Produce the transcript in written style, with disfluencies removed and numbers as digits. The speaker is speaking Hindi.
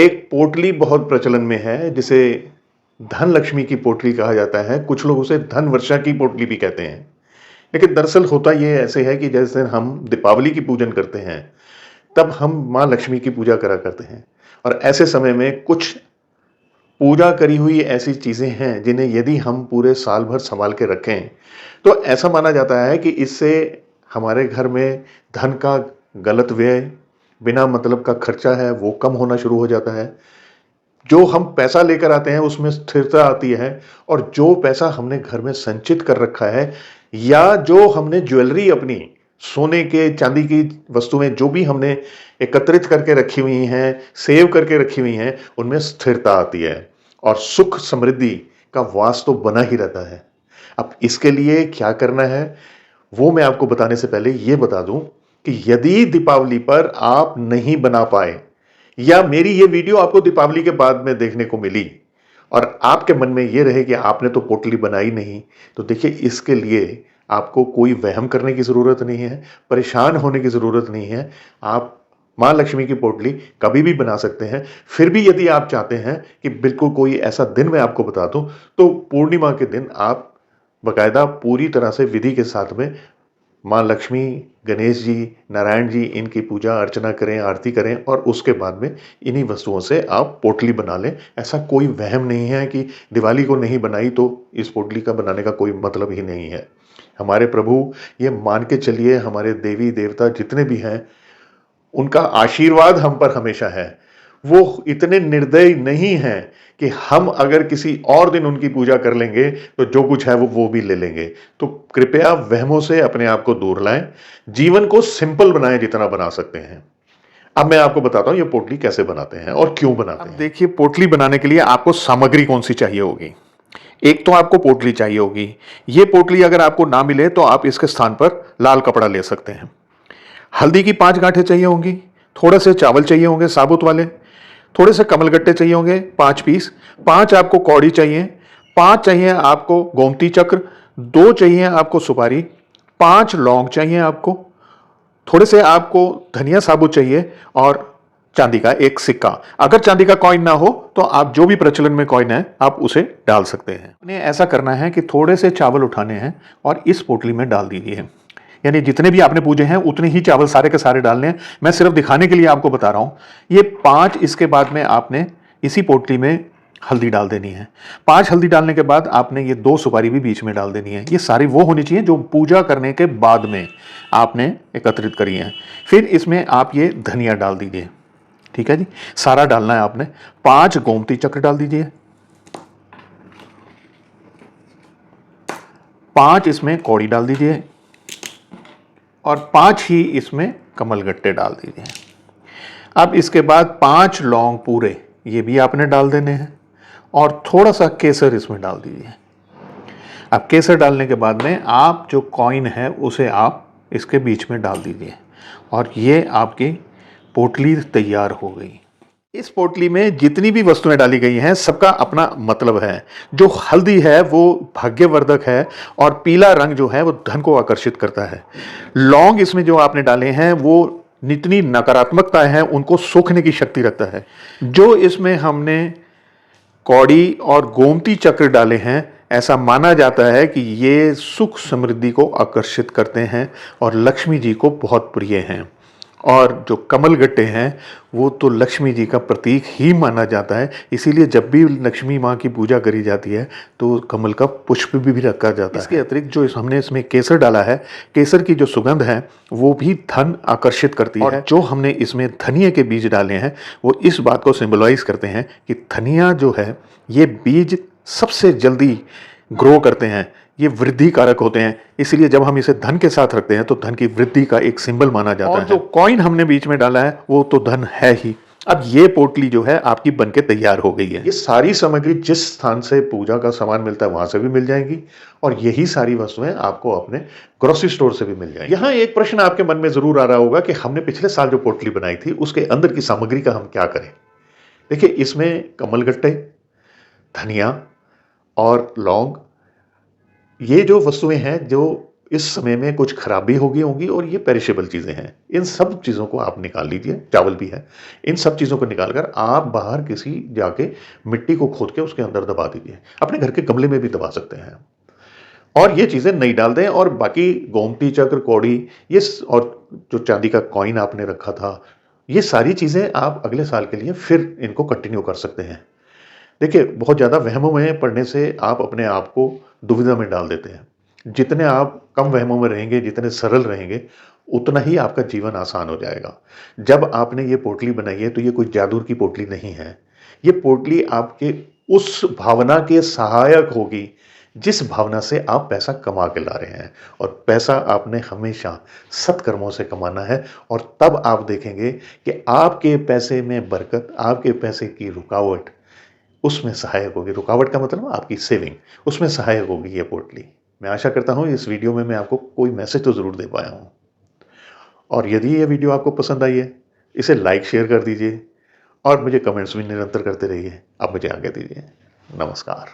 एक पोटली बहुत प्रचलन में है जिसे धन लक्ष्मी की पोटली कहा जाता है। कुछ लोग उसे धन वर्षा की पोटली भी कहते हैं। लेकिन दरअसल होता ये ऐसे है कि जैसे हम दीपावली की पूजन करते हैं, तब हम माँ लक्ष्मी की पूजा करा करते हैं। और ऐसे समय में कुछ पूजा करी हुई ऐसी चीजें हैं जिन्हें यदि हम पूरे साल भर संभाल के रखें, तो ऐसा माना जाता है कि इससे हमारे घर में धन का गलत व्यय, बिना मतलब का खर्चा है वो कम होना शुरू हो जाता है। जो हम पैसा लेकर आते हैं उसमें स्थिरता आती है, और जो पैसा हमने घर में संचित कर रखा है या जो हमने ज्वेलरी अपनी सोने के चांदी की वस्तुएं जो भी हमने एकत्रित करके रखी हुई हैं, सेव करके रखी हुई हैं, उनमें स्थिरता आती है और सुख समृद्धि का वास तो बना ही रहता है। अब इसके लिए क्या करना है वो मैं आपको बताने से पहले ये बता दूं कि यदि दीपावली पर आप नहीं बना पाए या मेरी ये वीडियो आपको दीपावली के बाद में देखने को मिली और आपके मन में ये रहे कि आपने तो पोटली बनाई नहीं, तो देखिए इसके लिए आपको कोई वहम करने की ज़रूरत नहीं है, परेशान होने की ज़रूरत नहीं है। आप माँ लक्ष्मी की पोटली कभी भी बना सकते हैं। फिर भी यदि आप चाहते हैं कि बिल्कुल कोई ऐसा दिन मैं आपको बता दूं, तो पूर्णिमा के दिन आप बाकायदा पूरी तरह से विधि के साथ में माँ लक्ष्मी, गणेश जी, नारायण जी इनकी पूजा अर्चना करें, आरती करें और उसके बाद में इन्हीं वस्तुओं से आप पोटली बना लें। ऐसा कोई वहम नहीं है कि दिवाली को नहीं बनाई तो इस पोटली का बनाने का कोई मतलब ही नहीं है। हमारे प्रभु, ये मान के चलिए, हमारे देवी देवता जितने भी हैं उनका आशीर्वाद हम पर हमेशा है। वो इतने निर्दयी नहीं हैं कि हम अगर किसी और दिन उनकी पूजा कर लेंगे तो जो कुछ है वो भी ले लेंगे। तो कृपया वहमों से अपने आप को दूर लाएं, जीवन को सिंपल बनाएं जितना बना सकते हैं। अब मैं आपको बताता हूं ये पोटली कैसे बनाते हैं और क्यों बनाते हैं। देखिए, पोटली बनाने के लिए आपको सामग्री कौन सी चाहिए होगी। एक तो आपको पोटली चाहिए होगी। ये पोटली अगर आपको ना मिले तो आप इसके स्थान पर लाल कपड़ा ले सकते हैं। हल्दी की 5 गांठें चाहिए होंगी, थोड़े से चावल चाहिए होंगे साबुत वाले, थोड़े से कमलगट्टे चाहिए होंगे 5 पीस, 5 आपको कौड़ी चाहिए, 5 चाहिए आपको गोमती चक्र, 2 चाहिए आपको सुपारी, 5 लौंग चाहिए आपको, थोड़े से आपको धनिया साबुत चाहिए और चांदी का एक सिक्का। अगर चांदी का कॉइन ना हो तो आप जो भी प्रचलन में कॉइन है आप उसे डाल सकते हैं। उन्हें ऐसा करना है कि थोड़े से चावल उठाने हैं और इस पोटली में डाल दीजिए। यानी जितने भी आपने पूजे हैं उतने ही चावल सारे के सारे डालने हैं। मैं सिर्फ दिखाने के लिए आपको बता रहा हूं। ये 5, इसके बाद में आपने इसी पोटली में हल्दी डाल देनी है। 5 हल्दी डालने के बाद आपने ये 2 सुपारी भी बीच में डाल देनी है। ये सारी वो होनी चाहिए जो पूजा करने के बाद में आपने एकत्रित करी है। फिर इसमें आप ये धनिया डाल दीजिए। ठीक है जी, सारा डालना है आपने। 5 गोमती चक्र डाल दीजिए, 5 इसमें कौड़ी डाल दीजिए और 5 ही इसमें कमलगट्टे डाल दीजिए। अब इसके बाद 5 लौंग पूरे ये भी आपने डाल देने हैं और थोड़ा सा केसर इसमें डाल दीजिए। अब केसर डालने के बाद में आप जो कॉइन है उसे आप इसके बीच में डाल दीजिए और ये आपकी पोटली तैयार हो गई। इस पोटली में जितनी भी वस्तुएं डाली गई हैं सबका अपना मतलब है। जो हल्दी है वो भाग्यवर्धक है और पीला रंग जो है वो धन को आकर्षित करता है। लौंग इसमें जो आपने डाले हैं वो जितनी नकारात्मकता है उनको सोखने की शक्ति रखता है। जो इसमें हमने कौड़ी और गोमती चक्र डाले हैं, ऐसा माना जाता है कि ये सुख समृद्धि को आकर्षित करते हैं और लक्ष्मी जी को बहुत प्रिय हैं। और जो कमलगट्टे हैं वो तो लक्ष्मी जी का प्रतीक ही माना जाता है। इसीलिए जब भी लक्ष्मी माँ की पूजा करी जाती है तो कमल का पुष्प भी रखा जाता है। इसके अतिरिक्त जो हमने इसमें केसर डाला है, केसर की जो सुगंध है वो भी धन आकर्षित करती है। और जो हमने इसमें धनिया के बीज डाले हैं वो इस बात को सिंबलाइज करते हैं कि धनिया जो है ये बीज सबसे जल्दी ग्रो करते हैं, ये वृद्धि कारक होते हैं। इसलिए जब हम इसे धन के साथ रखते हैं तो धन की वृद्धि का एक सिंबल माना जाता है। और जो कॉइन हमने बीच में डाला है वो तो धन है ही। अब ये पोटली जो है आपकी बनके तैयार हो गई है। ये सारी सामग्री जिस स्थान से पूजा का सामान मिलता है वहां से भी मिल जाएंगी और यही सारी वस्तुएं आपको अपने ग्रोसरी स्टोर से भी मिल जाएंगी। यहाँ एक प्रश्न आपके मन में जरूर आ रहा होगा कि हमने पिछले साल जो पोटली बनाई थी उसके अंदर की सामग्री का हम क्या करें। देखिए, इसमें कमलगट्टे, धनिया और लौंग, ये जो वस्तुएं हैं जो इस समय में कुछ खराबी होगी होंगी और ये पेरिशेबल चीज़ें हैं। इन सब चीज़ों को आप निकाल लीजिए, चावल भी है। इन सब चीज़ों को निकाल कर आप बाहर किसी जाके मिट्टी को खोद के उसके अंदर दबा दीजिए। अपने घर के गमले में भी दबा सकते हैं और ये चीज़ें नहीं डाल दें। और बाकी गोमती चक्र, कौड़ी, और जो चांदी का कॉइन आपने रखा था, ये सारी चीज़ें आप अगले साल के लिए फिर इनको कंटिन्यू कर सकते हैं। देखिए, बहुत ज़्यादा वहमों में पड़ने से आप अपने आप को दुविधा में डाल देते हैं। जितने आप कम वहमों में रहेंगे, जितने सरल रहेंगे, उतना ही आपका जीवन आसान हो जाएगा। जब आपने ये पोटली बनाई है, तो ये कोई जादू की पोटली नहीं है। ये पोटली आपके उस भावना के सहायक होगी, जिस भावना से आप पैसा कमा के ला रहे हैं। और पैसा आपने हमेशा सत्कर्मों से कमाना है और तब आप देखेंगे कि आपके पैसे में बरकत, आपके पैसे की रुकावट उसमें सहायक होगी। रुकावट का मतलब आपकी सेविंग, उसमें सहायक होगी ये पोटली। मैं आशा करता हूँ इस वीडियो में मैं आपको कोई मैसेज तो ज़रूर दे पाया हूँ। और यदि ये वीडियो आपको पसंद आई है, इसे लाइक शेयर कर दीजिए और मुझे कमेंट्स भी निरंतर करते रहिए। आप मुझे आज्ञा दीजिए। नमस्कार।